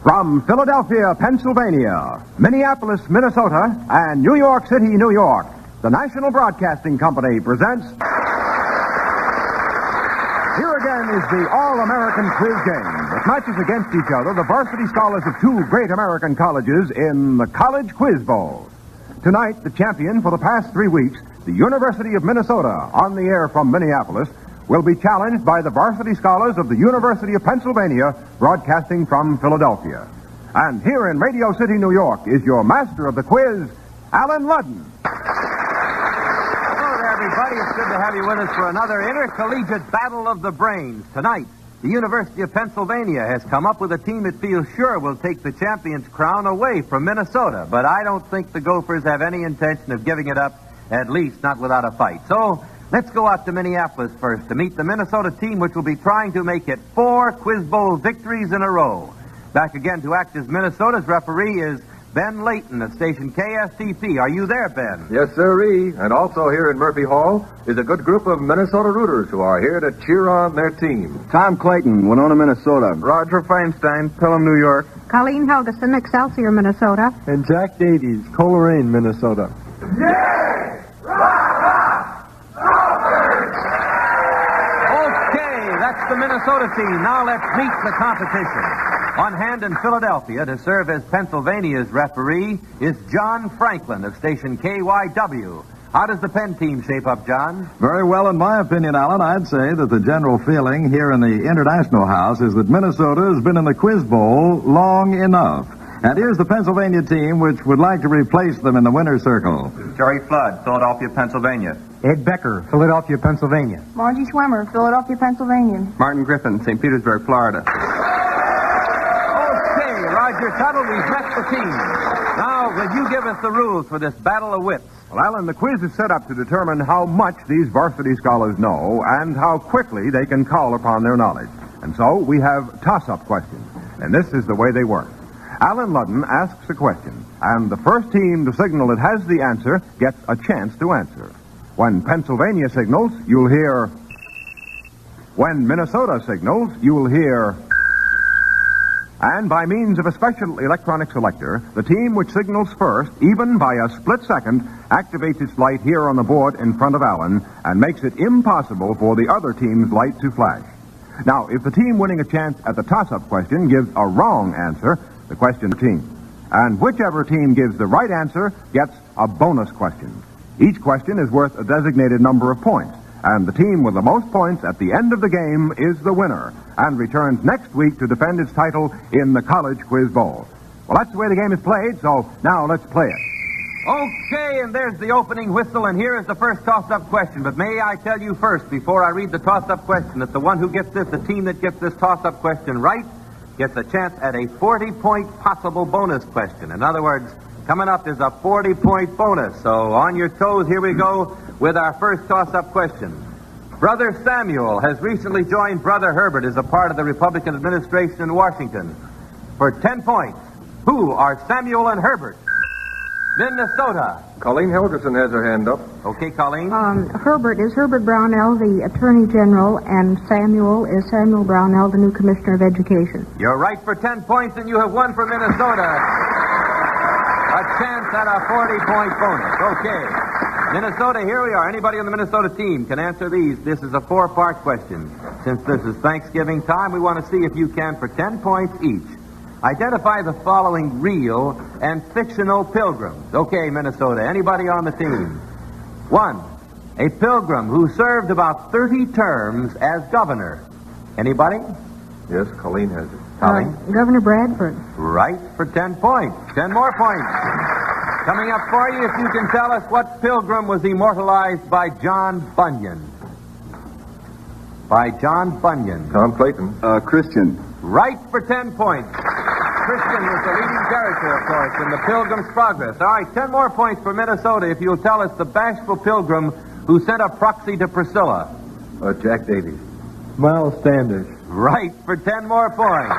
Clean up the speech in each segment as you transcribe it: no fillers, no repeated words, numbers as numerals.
From Philadelphia, Pennsylvania, Minneapolis, Minnesota, and New York City, New York, the National Broadcasting Company presents... Here again is the All-American Quiz Game, which matches against each other the varsity scholars of two great American colleges in the College Quiz Bowl. Tonight, the champion for the past 3 weeks, the University of Minnesota, on the air from Minneapolis, will be challenged by the varsity scholars of the University of Pennsylvania, broadcasting from Philadelphia. And here in Radio City, New York, is your master of the quiz, Alan Ludden. Hello there, everybody. It's good to have you with us for another intercollegiate battle of the brains. Tonight, the University of Pennsylvania has come up with a team it feels sure will take the champion's crown away from Minnesota. But I don't think the Gophers have any intention of giving it up, at least not without a fight. So... let's go out to Minneapolis first to meet the Minnesota team, which will be trying to make it 4 Quiz Bowl victories in a row. Back again to act as Minnesota's referee is Ben Layton of station KSTP. Are you there, Ben? Yes, sirree. And also here in Murphy Hall is a good group of Minnesota rooters who are here to cheer on their team. Tom Clayton, Winona, Minnesota. Roger Feinstein, Pelham, New York. Colleen Helgeson, Excelsior, Minnesota. And Jack Davies, Coleraine, Minnesota. Yay! That's the Minnesota team. Now let's meet the competition. On hand in Philadelphia to serve as Pennsylvania's referee is John Franklin of station KYW. How does the Penn team shape up, John? Very well, in my opinion, Alan. I'd say that the general feeling here in the International House is that Minnesota has been in the Quiz Bowl long enough. And here's the Pennsylvania team, which would like to replace them in the winner's circle. Jerry Flood, Philadelphia, Pennsylvania. Ed Becker, Philadelphia, Pennsylvania. Margie Schwemmer, Philadelphia, Pennsylvania. Martin Griffin, St. Petersburg, Florida. Okay, Roger Tuttle, we've met the team. Now, will you give us the rules for this battle of wits? Well, Alan, the quiz is set up to determine how much these varsity scholars know and how quickly they can call upon their knowledge. And so we have toss-up questions. And this is the way they work. Alan Ludden asks a question, and the first team to signal it has the answer gets a chance to answer. When Pennsylvania signals, you'll hear... when Minnesota signals, you'll hear... and by means of a special electronic selector, the team which signals first, even by a split second, activates its light here on the board in front of Alan and makes it impossible for the other team's light to flash. Now, if the team winning a chance at the toss-up question gives a wrong answer, the question team. And whichever team gives the right answer gets a bonus question. Each question is worth a designated number of points, and the team with the most points at the end of the game is the winner and returns next week to defend its title in the College Quiz Bowl. Well, that's the way the game is played, so now let's play it. Okay, and there's the opening whistle, and here is the first toss-up question. But may I tell you first, before I read the toss-up question, that the one who gets this, the team that gets this toss-up question right, gets a chance at a 40-point possible bonus question. In other words, coming up is a 40-point bonus. So on your toes, here we go with our first toss-up question. Brother Samuel has recently joined Brother Herbert as a part of the Republican administration in Washington. For 10 points, who are Samuel and Herbert? Minnesota. Colleen Helgeson has her hand up. Okay, Colleen. Herbert is Herbert Brownell, the Attorney General, and Samuel is Samuel Brownell, the new Commissioner of Education. You're right for 10 points, and you have won for Minnesota. A chance at a 40-point bonus. Okay. Minnesota, here we are. Anybody on the Minnesota team can answer these. This is a 4-part question. Since this is Thanksgiving time, we want to see if you can, for 10 points each, identify the following real and fictional pilgrims. Okay, Minnesota, anybody on the team? 1, a pilgrim who served about 30 terms as governor. Anybody? Yes, Colleen has it. Colleen? Governor Bradford. Right for 10 points. 10 more points. Coming up for you, if you can tell us what pilgrim was immortalized by John Bunyan. By John Bunyan. Tom Clayton. Christian. Right for 10 points. Christian was the leading character, of course, in the Pilgrim's Progress. All right, 10 more points for Minnesota if you'll tell us the bashful pilgrim who sent a proxy to Priscilla. Jack Davies. Miles Standish. Right for 10 more points.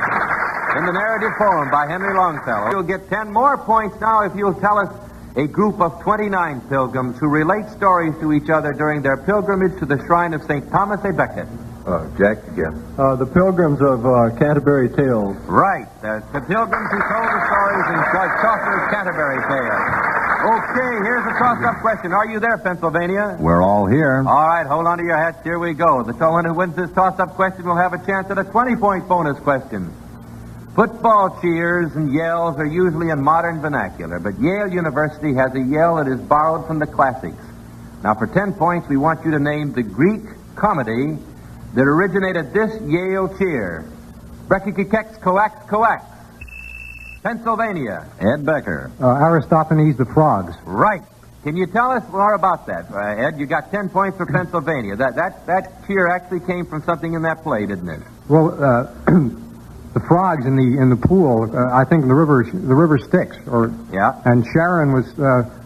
In the narrative poem by Henry Longfellow. You'll get 10 more points now if you'll tell us a group of 29 pilgrims who relate stories to each other during their pilgrimage to the shrine of St. Thomas a Becket. Jack again. The Pilgrims of Canterbury Tales. Right. The Pilgrims who told the stories in Chaucer's Canterbury Tales. Okay, here's a toss-up question. Are you there, Pennsylvania? We're all here. All right, hold on to your hats. Here we go. The one who wins this toss-up question will have a chance at a 20-point bonus question. Football cheers and yells are usually in modern vernacular, but Yale University has a yell that is borrowed from the classics. Now, for 10 points, we want you to name the Greek comedy that originated this Yale cheer. Brekikikex coax coax. Pennsylvania. Ed Becker. Aristophanes the Frogs. Right. Can you tell us more about that, Ed? You got 10 points for Pennsylvania. That cheer actually came from something in that play, didn't it? Well, the frogs in the pool, I think the river Styx, Yeah. and Sharon was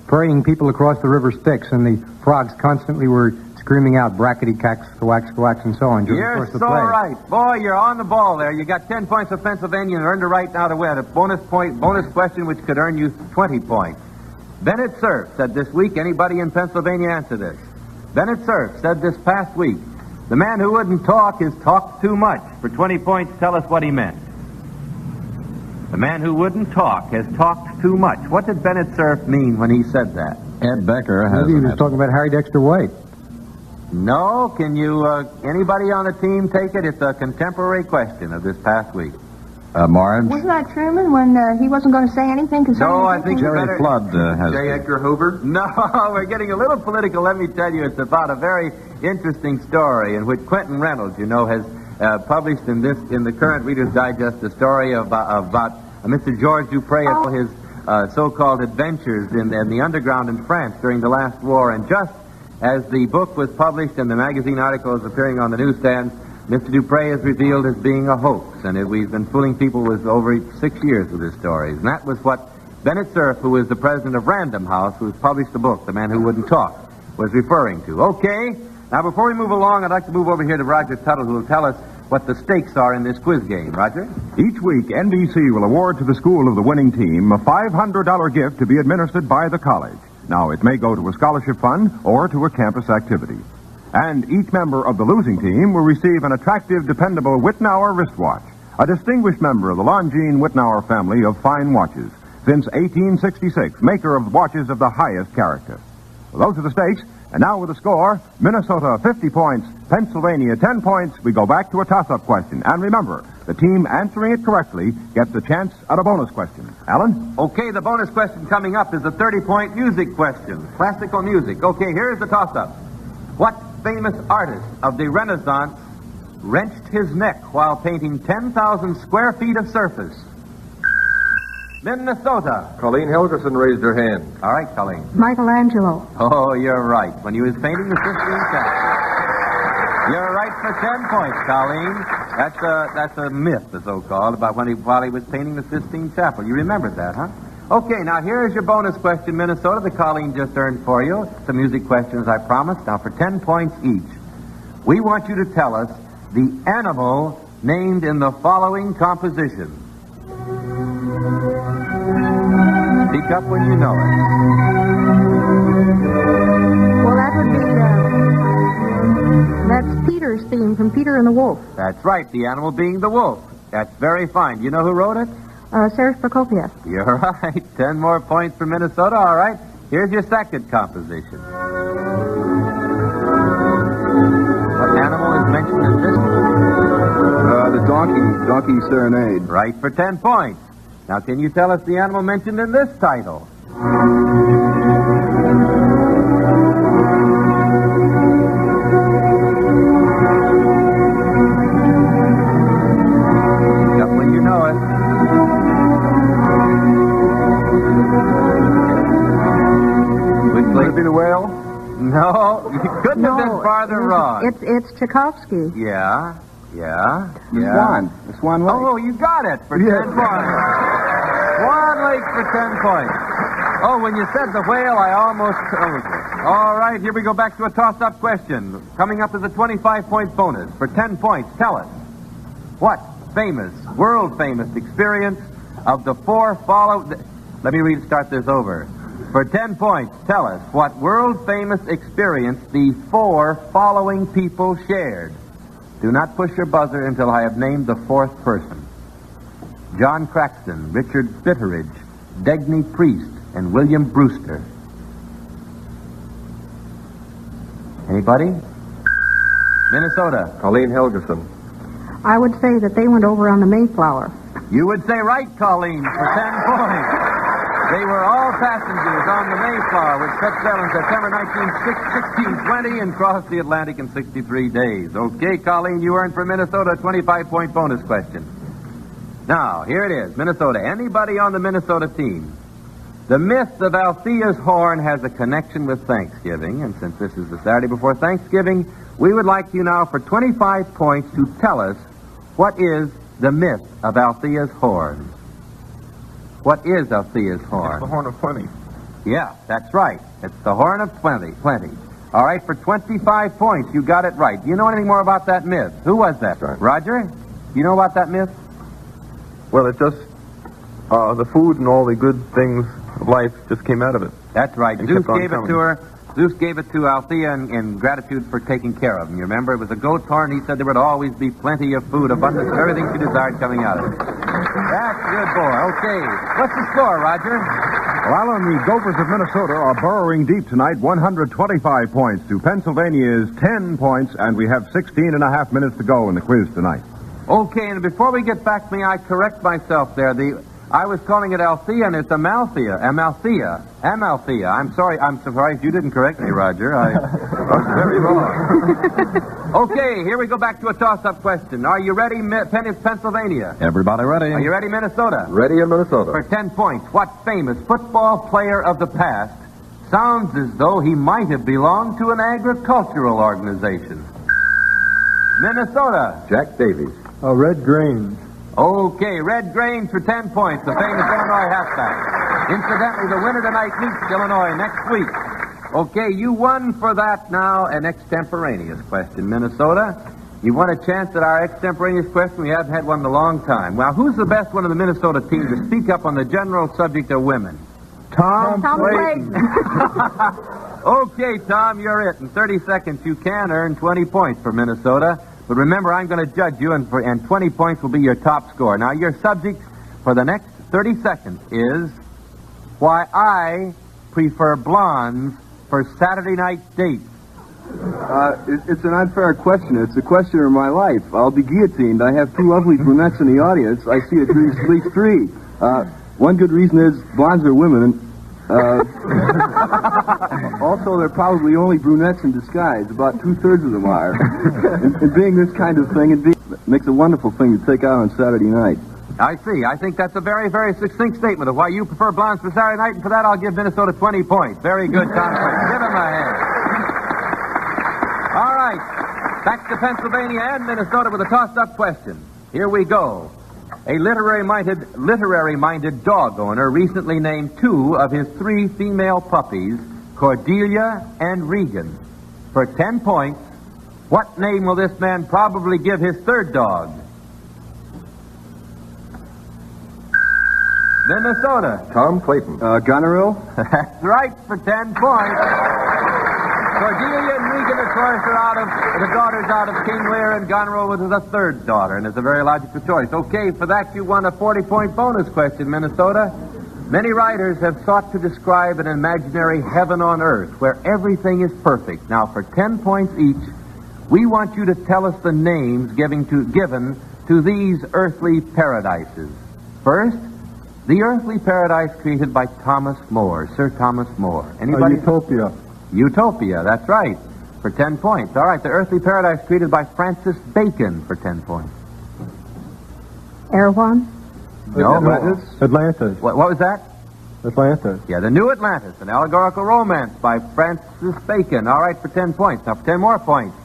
parading people across the river Styx, and the frogs constantly were screaming out brackety-cax, coax, coax, and so on during the course of the play. You're so right. Boy, you're on the ball there. You got 10 points for Pennsylvania and earned a right now to win a bonus question which could earn you 20 points. Bennett Cerf said this week, anybody in Pennsylvania answer this. Bennett Cerf said this past week, the man who wouldn't talk has talked too much. For 20 points, tell us what he meant. The man who wouldn't talk has talked too much. What did Bennett Cerf mean when he said that? Ed Becker has. Maybe he was talking about Harry Dexter White. No, can you, anybody on the team take it? It's a contemporary question of this past week. Marge. Wasn't that Truman when he wasn't going to say anything? No, I think Jerry better... Flood has. J. Edgar Hoover? No, we're getting a little political. Let me tell you, it's about a very interesting story in which Quentin Reynolds, has published in the current Reader's Digest a story about Mr. George Dupre and his so-called adventures in the underground in France during the last war. And just as the book was published and the magazine articles appearing on the newsstand, Mr. Dupre is revealed as being a hoax, and we've been fooling people with over 6 years with his stories. And that was what Bennett Cerf, who is the president of Random House, who's published the book, The Man Who Wouldn't Talk, was referring to. Okay, now before we move along, I'd like to move over here to Roger Tuttle, who will tell us what the stakes are in this quiz game. Roger? Each week, NBC will award to the school of the winning team a $500 gift to be administered by the college. Now, it may go to a scholarship fund or to a campus activity. And each member of the losing team will receive an attractive, dependable Whitnauer wristwatch, a distinguished member of the Longines Whitnauer family of fine watches, since 1866, maker of watches of the highest character. Well, those are the stakes. And now with the score, Minnesota 50 points, Pennsylvania 10 points. We go back to a toss-up question. And remember, the team answering it correctly gets a chance at a bonus question. Alan? Okay, the bonus question coming up is a 30-point music question. Classical music. Okay, here's the toss-up. What famous artist of the Renaissance wrenched his neck while painting 10,000 square feet of surface? Minnesota. Colleen Helgerson raised her hand. All right, Colleen. Michelangelo. Oh, you're right. When he was painting the Sistine Chapel. You're right for 10 points, Colleen. That's a myth, the so-called, about while he was painting the Sistine Chapel. You remembered that, huh? Okay, now here's your bonus question, Minnesota, that Colleen just earned for you. Some music questions, I promised. Now, for 10 points each, we want you to tell us the animal named in the following composition. Speak up when you know it. Well, that would be, that's Peter's theme from Peter and the Wolf. That's right, the animal being the wolf. That's very fine. You know who wrote it? Serge Prokofiev. You're right. 10 more points for Minnesota. All right. Here's your second composition. What animal is mentioned in this one? The donkey serenade. Right for 10 points. Now, can you tell us the animal mentioned in this title? Speak up when you know it. Would it be the whale? No, you couldn't have been farther wrong. It's Tchaikovsky. Yeah. Swan. The Swan Lake. Oh, you got it for 10 points. Swan Lake for 10 points. Oh, when you said the whale, I almost told you. All right, here we go back to a toss-up question. Coming up is a 25-point bonus. For 10 points, tell us, what famous, world-famous experience of the four Let me start this over. For 10 points, tell us what world-famous experience the four following people shared. Do not push your buzzer until I have named the fourth person. John Craxton, Richard Bitteridge, Degny Priest, and William Brewster. Anybody? Minnesota. Colleen Helgeson. I would say that they went over on the Mayflower. You would say right, Colleen, for 10 points. They were all passengers on the Mayflower, which set sail in September 1620 and crossed the Atlantic in 63 days. Okay, Colleen, you earned for Minnesota a 25-point bonus question. Now, here it is, Minnesota. Anybody on the Minnesota team? The myth of Althea's horn has a connection with Thanksgiving, and since this is the Saturday before Thanksgiving, we would like you now for 25 points to tell us what is the myth of Althea's horn. What is Althea's horn? It's the horn of plenty. Yeah, that's right. It's the horn of plenty. All right, for 25 points, you got it right. Do you know anything more about that myth? Who was that? Right. Roger? You know about that myth? Well, it just, the food and all the good things of life just came out of it. That's right. And Zeus kept on gave it coming. to her. Zeus gave it to Althea in gratitude for taking care of him. You remember? It was a goat's horn. He said there would always be plenty of food, abundance of everything she desired coming out of it. That's good, boy. Okay. What's the score, Roger? Well, Alan, the Gophers of Minnesota are burrowing deep tonight, 125 points to Pennsylvania's 10 points, and we have 16 and a half minutes to go in the quiz tonight. Okay, and before we get back, may I correct myself there? I was calling it Althea, and it's Amalthea. Amalthea. I'm sorry. I'm surprised you didn't correct me, Roger. I was very wrong. Okay, here we go back to a toss-up question. Are you ready, Pennsylvania? Everybody ready? Are you ready, Minnesota? Ready in Minnesota. For 10 points, what famous football player of the past sounds as though he might have belonged to an agricultural organization? Minnesota. Jack Davies. Red Grange. Okay, Red Grange for 10 points, the famous Illinois halfback. Incidentally, the winner tonight meets Illinois next week. Okay, you won for that now an extemporaneous question, Minnesota. You won a chance at our extemporaneous question. We haven't had one in a long time. Well, who's the best one of the Minnesota team to speak up on the general subject of women? Tom Clayton. Okay, Tom, you're it. In 30 seconds, you can earn 20 points for Minnesota. But remember, I'm going to judge you, and 20 points will be your top score. Now, your subject for the next 30 seconds is why I prefer blondes for Saturday night dates. It's an unfair question. It's a question of my life. I'll be guillotined. I have two lovely brunettes in the audience. I see at least three. One good reason is blondes are women. Also, they're probably only brunettes in disguise. About 2/3 of them are. and being this kind of thing, it makes a wonderful thing to take out on Saturday night. I see. I think that's a very, very succinct statement of why you prefer blondes for Saturday night, and for that I'll give Minnesota 20 points. Very good, Tom Clayton. Give him a hand. All right. Back to Pennsylvania and Minnesota with a tossed-up question. Here we go. A literary-minded dog owner recently named two of his three female puppies, Cordelia and Regan. For 10 points, what name will this man probably give his third dog? Minnesota. Tom Clayton. Goneril? That's right, for 10 points. Cordelia and Regan, of course, are the daughters out of King Lear, and Goneril was the third daughter, and it's a very logical choice. Okay, for that you won a 40-point bonus question, Minnesota. Many writers have sought to describe an imaginary heaven on earth where everything is perfect. Now, for 10 points each, we want you to tell us the names given to these earthly paradises. First, the earthly paradise created by Thomas More, Sir Thomas More. Anybody? Utopia. Utopia, that's right, for 10 points. All right, the earthly paradise created by Francis Bacon for 10 points. Erewhon. No. Atlantis. What was that? Atlantis. Yeah, The New Atlantis, an allegorical romance by Francis Bacon. All right, for 10 points. Now, for 10 more points.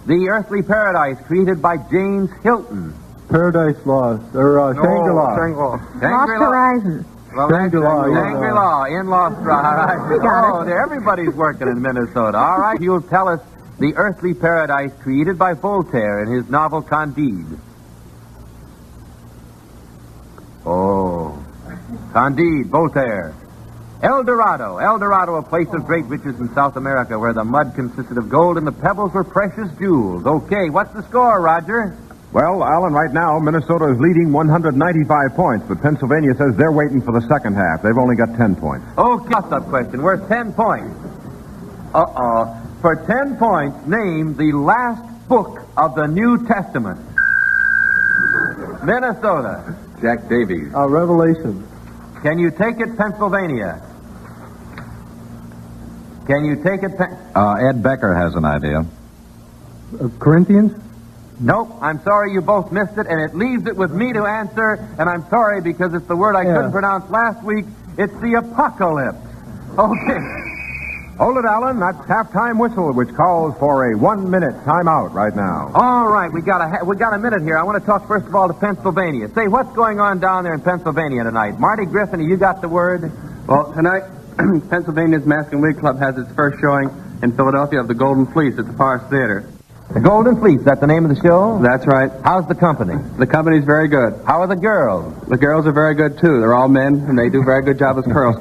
The earthly paradise created by James Hilton. Paradise Lost. Or Shangri-La. Lost Horizon. Well, Shangri-La in Lost Horizon. Oh, everybody's working in Minnesota. All right, you'll tell us the earthly paradise created by Voltaire in his novel Candide. Oh, Candide, Voltaire. El Dorado. El Dorado, a place of great riches in South America where the mud consisted of gold and the pebbles were precious jewels. Okay, what's the score, Roger? Well, Alan, right now, Minnesota is leading 195 points, but Pennsylvania says they're waiting for the second half. They've only got 10 points. Okay, toss-up question worth 10 points. For 10 points, name the last book of the New Testament. Minnesota. Jack Davies. Revelation. Can you take it, Pennsylvania? Can you take it, Ed Becker has an idea. Corinthians? Nope, I'm sorry you both missed it, and it leaves it with me to answer, and I'm sorry because it's the word I couldn't pronounce last week. It's the apocalypse. Okay. Hold it, Alan. That's halftime whistle, which calls for a 1-minute timeout right now. All right, we got a minute here. I want to talk first of all to Pennsylvania. Say, what's going on down there in Pennsylvania tonight? Marty Griffin, you got the word? Well, tonight, Pennsylvania's Mask and Wig Club has its first showing in Philadelphia of the Golden Fleece at the Forest Theater. The Golden Fleece, that's the name of the show? That's right. How's the company? The company's very good. How are the girls? The girls are very good, too. They're all men, and they do a very good job as girls.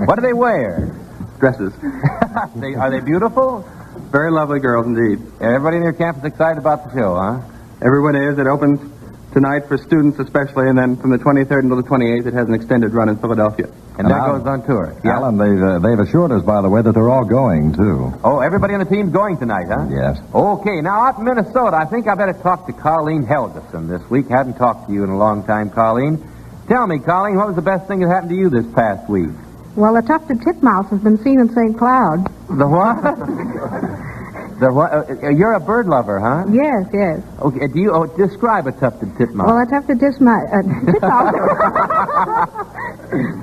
What do they wear? Dresses. Are they beautiful? Very lovely girls indeed. Everybody in your camp is excited about the show, huh? Everyone is. It opens tonight for students especially, and then from the 23rd until the 28th, it has an extended run in Philadelphia. And that goes on tour. Yeah. Alan, they've assured us, by the way, that they're all going, too. Oh, everybody on the team's going tonight, huh? Yes. Okay, now out in Minnesota, I think I better talk to Colleen Helgeson this week. Hadn't talked to you in a long time, Colleen. Tell me, Colleen, what was the best thing that happened to you this past week? Well, a tufted titmouse has been seen in St. Cloud. The what? The what? You're a bird lover, huh? Yes, yes. Okay, do you describe a tufted titmouse? Well, a tufted titmouse...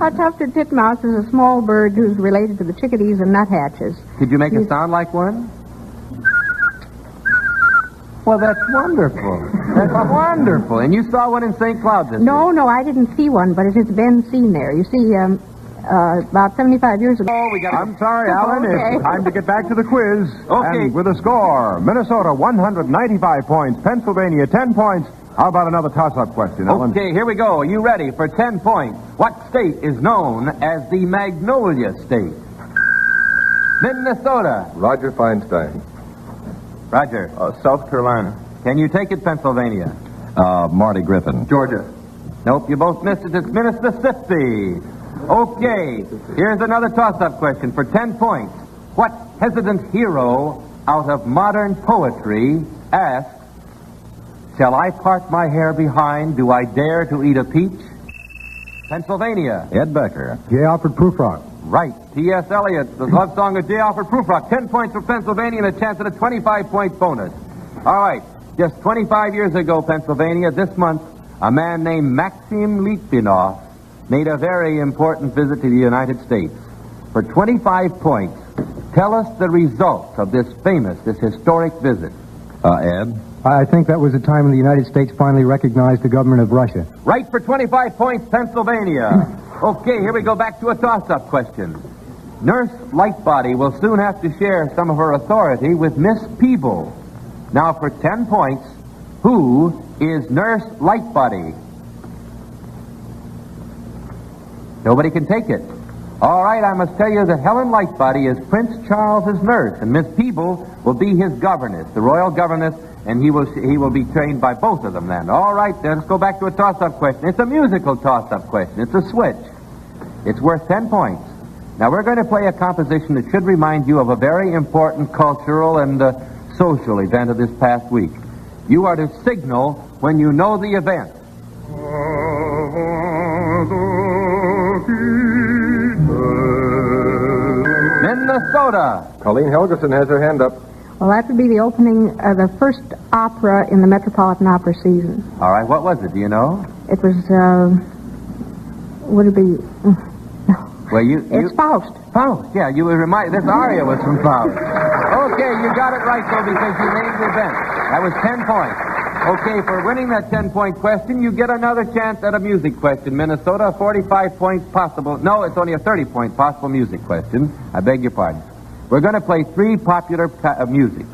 a tufted titmouse is a small bird who's related to the chickadees and nuthatches. Could you make a sound like one? Well, that's wonderful. That's wonderful. And you saw one in St. Cloud this week? No, I didn't see one, but it has been seen there. You see, about 75 years ago... I'm sorry, Alan. Okay. It's time to get back to the quiz. Okay. And with a score, Minnesota 195 points, Pennsylvania 10 points. How about another toss-up question, Alan? Okay, here we go. Are you ready for 10 points? What state is known as the Magnolia State? Minnesota. Roger Feinstein. Roger. South Carolina. Can you take it, Pennsylvania? Marty Griffin. Georgia. Nope, you both missed it. It's Mississippi. Okay, here's another toss-up question for 10 points. What hesitant hero out of modern poetry asks, "Shall I part my hair behind? Do I dare to eat a peach?" Pennsylvania. Ed Becker. J. Alfred Prufrock. Right. T.S. Eliot, the love song of J. Alfred Prufrock. 10 points for Pennsylvania and a chance at a 25-point bonus. All right. Just 25 years ago, Pennsylvania, this month, a man named Maxim Litvinov made a very important visit to the United States. For 25 points, tell us the results of this historic visit. Ed? I think that was the time when the United States finally recognized the government of Russia. Right for 25 points, Pennsylvania. Okay, here we go back to a toss-up question. Nurse Lightbody will soon have to share some of her authority with Miss Peeble. Now for 10 points, who is Nurse Lightbody? Nobody can take it. All right, I must tell you that Helen Lightbody is Prince Charles's nurse, and Miss Peeble will be his governess, the royal governess, and he will be trained by both of them then. All right, then, let's go back to a toss-up question. It's a musical toss-up question. It's a switch. It's worth 10 points. Now, we're going to play a composition that should remind you of a very important cultural and social event of this past week. You are to signal when you know the event. Minnesota. Colleen Helgeson has her hand up. Well, that would be the opening of the first opera in the Metropolitan Opera season. All right, what was it? Do you know? It was, would it be... Well, It's Faust. Faust, yeah, you would remind... This aria was from Faust. Okay, you got it right, though, because you named the event. That was 10 points. Okay, for winning that 10-point question, you get another chance at a music question. Minnesota, 45-point possible... No, it's only a 30-point possible music question. I beg your pardon. We're going to play three popular music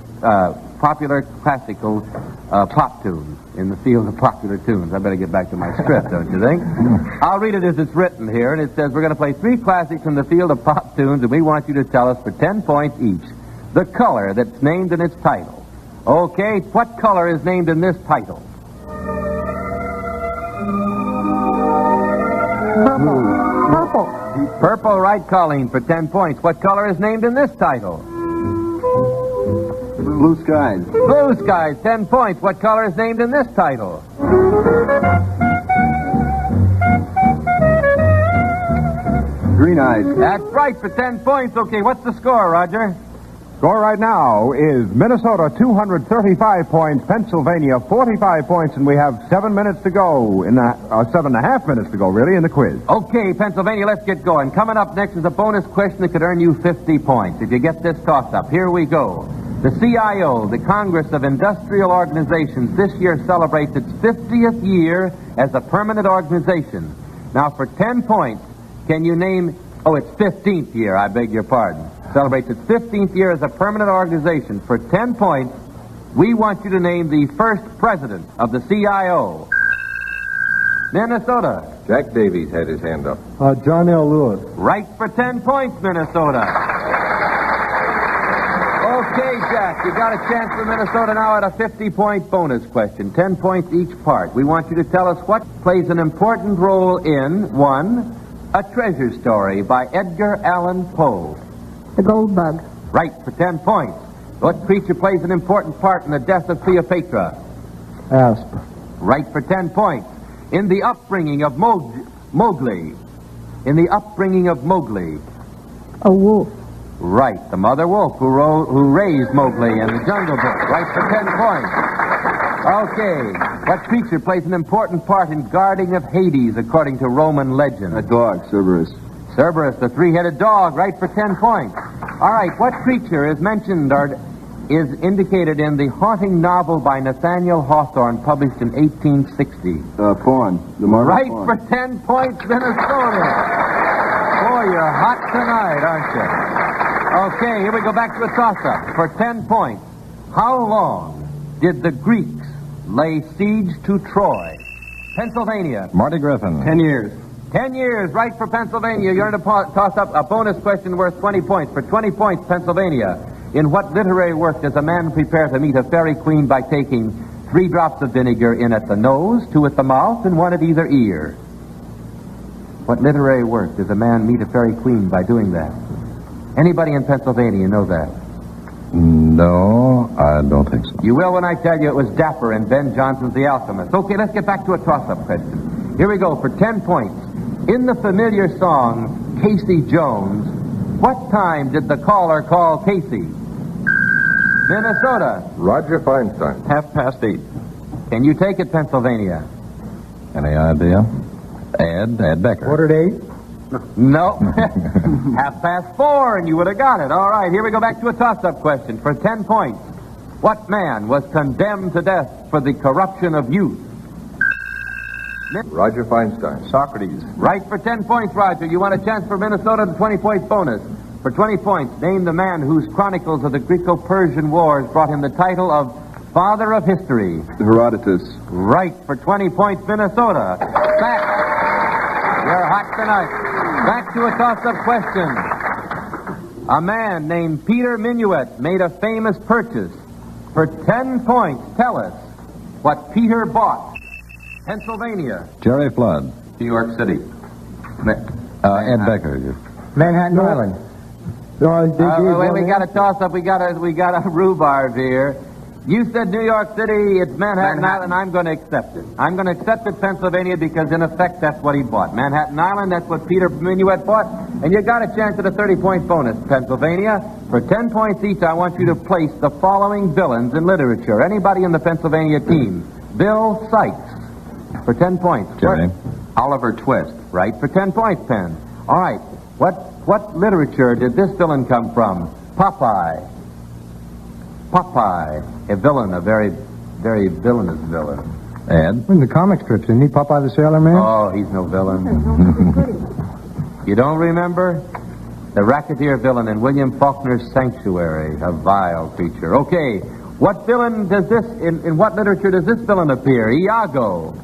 popular classical pop tunes, in the field of popular tunes. I better get back to my script, don't you think? I'll read it as it's written here, and it says we're going to play 3 classics in the field of pop tunes, and we want you to tell us for 10 points each the color that's named in its title. Okay, what color is named in this title? Purple. Purple, right, Colleen, for 10 points. What color is named in this title? Blue skies. Blue skies, 10 points. What color is named in this title? Green eyes. That's right, for 10 points. Okay, what's the score, Roger? Score right now is Minnesota 235 points, Pennsylvania 45 points, and we have 7 minutes to go, 7.5 minutes to go, really, in the quiz. Okay, Pennsylvania, let's get going. Coming up next is a bonus question that could earn you 50 points if you get this toss-up. Here we go. The CIO, the Congress of Industrial Organizations, this year celebrates its 50th year as a permanent organization. Now, for 10 points, can you name... Oh, it's 15th year, I beg your pardon. Celebrates its 15th year as a permanent organization. For 10 points, we want you to name the first president of the CIO. Minnesota. Jack Davies had his hand up. John L. Lewis. Right for 10 points, Minnesota. Okay, Jack, you got a chance for Minnesota now at a 50-point bonus question. 10 points each part. We want you to tell us what plays an important role in, 1, A Treasure Story by Edgar Allan Poe. The gold bug. Right for 10 points. What creature plays an important part in the death of Cleopatra? Asp. Right for 10 points. In the upbringing of Mowgli. In the upbringing of Mowgli. A wolf. Right, the mother wolf who raised Mowgli in the Jungle Book. Right for 10 points. Okay, what creature plays an important part in guarding of Hades according to Roman legend? A dog, Cerberus. Cerberus, the 3-headed dog, right for 10 points. All right, what creature is mentioned or is indicated in the haunting novel by Nathaniel Hawthorne published in 1860? Fawn. The marble Right fawn. for 10 points, Minnesota. Boy, you're hot tonight, aren't you? Okay, here we go back to a toss-up. For 10 points, how long did the Greeks lay siege to Troy? Pennsylvania. Marty Griffin. 10 years. 10 years, right for Pennsylvania. You're going to toss up a bonus question worth 20 points. For 20 points, Pennsylvania. In what literary work does a man prepare to meet a fairy queen by taking 3 drops of vinegar in at the nose, 2 at the mouth, and 1 at either ear? What literary work does a man meet a fairy queen by doing that? Anybody in Pennsylvania know that? No, I don't think so. You will when I tell you it was Dapper and Ben Johnson's The Alchemist. Okay, let's get back to a toss-up question. Here we go for 10 points. In the familiar song, Casey Jones, what time did the caller call Casey? Minnesota. Roger Feinstein. 8:30. Can you take it, Pennsylvania? Any idea? Ed Becker. 8:45. No. 4:30, and you would have got it. All right, here we go back to a toss-up question for 10 points. What man was condemned to death for the corruption of youth? Roger Feinstein. Socrates. Right for 10 points, Roger. You want a chance for Minnesota to 20-point bonus. For 20 points, name the man whose chronicles of the Greco-Persian Wars brought him the title of Father of History. Herodotus. Right for 20 points, Minnesota. Back. You're hot tonight. Back to a toss-up question. A man named Peter Minuet made a famous purchase. For 10 points, tell us what Peter bought. Pennsylvania. Jerry Flood. New York City. Ed Becker. Manhattan Island. Wait, we got a toss-up. We got a rhubarb here. You said New York City, it's Manhattan Island. I'm going to accept it. I'm going to accept it, Pennsylvania, because in effect that's what he bought. Manhattan Island, that's what Peter Minuet bought. And you got a chance at a 30-point bonus, Pennsylvania. For 10 points each, I want you to place the following villains in literature. Anybody in the Pennsylvania team? Bill Sykes. For 10 points. Jerry. Oliver Twist. Right for 10 points, Penn. All right. What literature did this villain come from? Popeye. Popeye, a villain, a very, very villainous villain. Ed. In the comic strips, isn't he Popeye the Sailor Man? Oh, he's no villain. You don't remember? The racketeer villain in William Faulkner's Sanctuary, a vile creature. Okay, What villain does this, in what literature does this villain appear? Iago.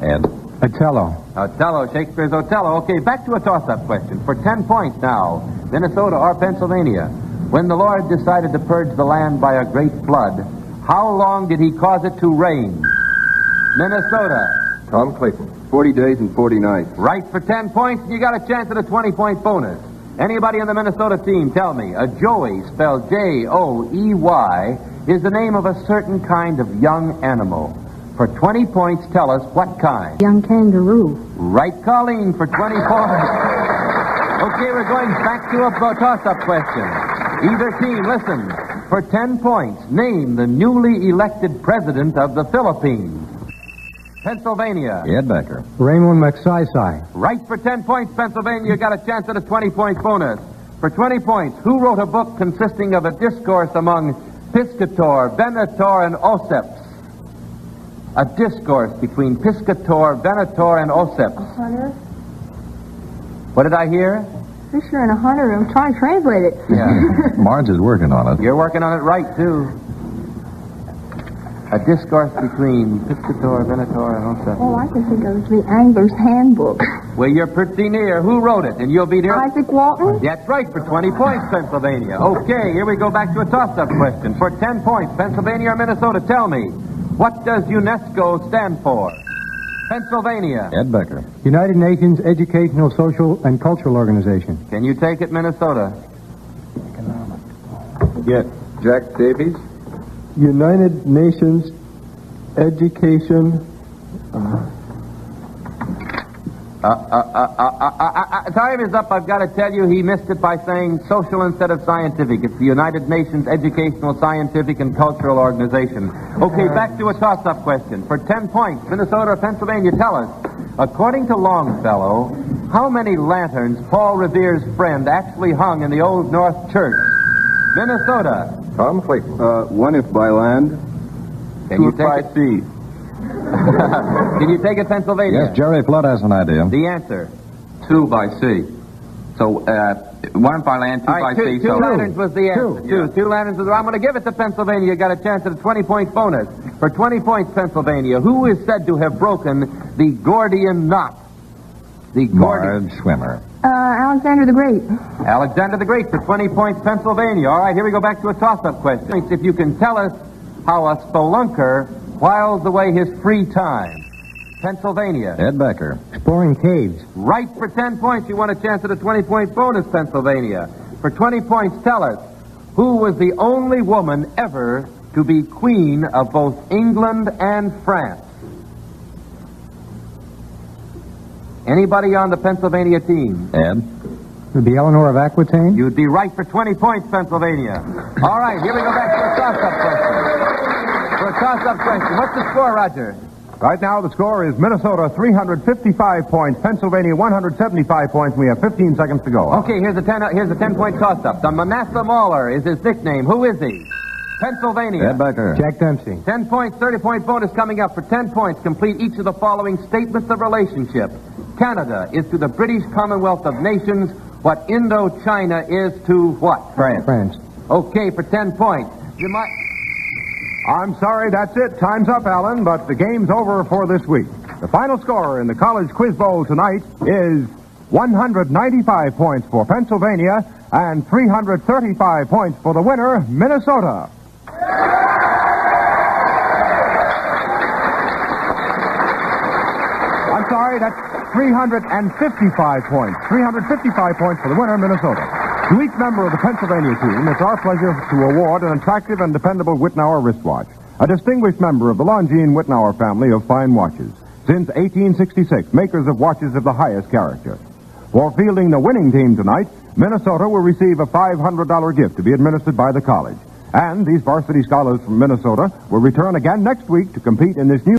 Ed. Othello. Othello, Shakespeare's Othello. Okay, back to a toss-up question. For 10 points now, Minnesota or Pennsylvania. When the Lord decided to purge the land by a great flood, how long did he cause it to rain? Minnesota. Tom Clayton. 40 days and 40 nights. Right for 10 points, and you got a chance at a 20-point bonus. Anybody on the Minnesota team, tell me, a joey, spelled Joey, is the name of a certain kind of young animal. For 20 points, tell us what kind. Young kangaroo. Right, Colleen, for 20 points. Okay, we're going back to a toss-up question. Either team, listen. For 10 points, name the newly elected president of the Philippines. Pennsylvania. Ed Becker. Raymond Magsaysay. Right for 10 points, Pennsylvania. You got a chance at a 20-point bonus. For 20 points, who wrote a book consisting of a discourse among Piscator, Venator, and Auceps? A discourse between Piscator, Venator, and Auceps. A hunter? What did I hear? Fisher and a hunter. I'm trying to translate it. Yeah. Marge is working on it. You're working on it right, too. A discourse between Piscator, Venator, and Auceps. All I can think of is the Angler's Handbook. Well, you're pretty near. Who wrote it? And you'll be near. Isaac Walton? That's right, for 20 points, Pennsylvania. Okay, here we go back to a toss-up question. For 10 points, Pennsylvania or Minnesota, tell me, what does UNESCO stand for? Pennsylvania. Ed Becker. United Nations Educational, Social, and Cultural Organization. Can you take it, Minnesota? Yes. Jack Davies. United Nations Education. Time is up. I've got to tell you, he missed it by saying social instead of scientific. It's the United Nations Educational, Scientific, and Cultural Organization. Okay, back to a toss-up question. For 10 points, Minnesota or Pennsylvania, tell us, according to Longfellow, how many lanterns Paul Revere's friend actually hung in the Old North Church? Minnesota. Tom Clayton. One if by land. Can you Two if by take it? sea. Can you take it, Pennsylvania? Yes, Jerry Flood has an idea. The answer. 2 by sea. So, 1 by land, 2 All right, by sea. two lanterns was the answer. Yeah. Two lanterns was. I'm going to give it to Pennsylvania. You got a chance at a 20-point bonus. For 20 points, Pennsylvania, who is said to have broken the Gordian knot? The Gordian. Marge Swimmer. Alexander the Great. Alexander the Great for 20 points, Pennsylvania. All right, here we go back to a toss-up question. If you can tell us how a spelunker whiles away his free time. Pennsylvania. Ed Becker. Exploring caves. Right for 10 points. You want a chance at a 20-point bonus, Pennsylvania. For 20 points, tell us, who was the only woman ever to be queen of both England and France? Anybody on the Pennsylvania team? Ed. Would be Eleanor of Aquitaine. You'd be right for 20 points, Pennsylvania. All right, here we go back to a toss-up question. For a toss-up question, what's the score, Roger? Right now, the score is Minnesota 355 points, Pennsylvania 175 points. We have 15 seconds to go. Okay, here's a 10-point toss-up. The Manasseh Mauler is his nickname. Who is he? Pennsylvania. Ed Becker. Jack Dempsey. 10 points, 30-point bonus coming up. For 10 points, complete each of the following statements of relationship. Canada is to the British Commonwealth of Nations what Indochina is to what? France. Okay, for 10 points. You might... I'm sorry, that's it. Time's up, Alan, but the game's over for this week. The final score in the College Quiz Bowl tonight is 195 points for Pennsylvania and 335 points for the winner, Minnesota. I'm sorry, that's 355 points. 355 points for the winner, Minnesota. To each member of the Pennsylvania team, it's our pleasure to award an attractive and dependable Whitnauer wristwatch, a distinguished member of the Longines Whitnauer family of fine watches. Since 1866, makers of watches of the highest character. For fielding the winning team tonight, Minnesota will receive a $500 gift to be administered by the college. And these varsity scholars from Minnesota will return again next week to compete in this new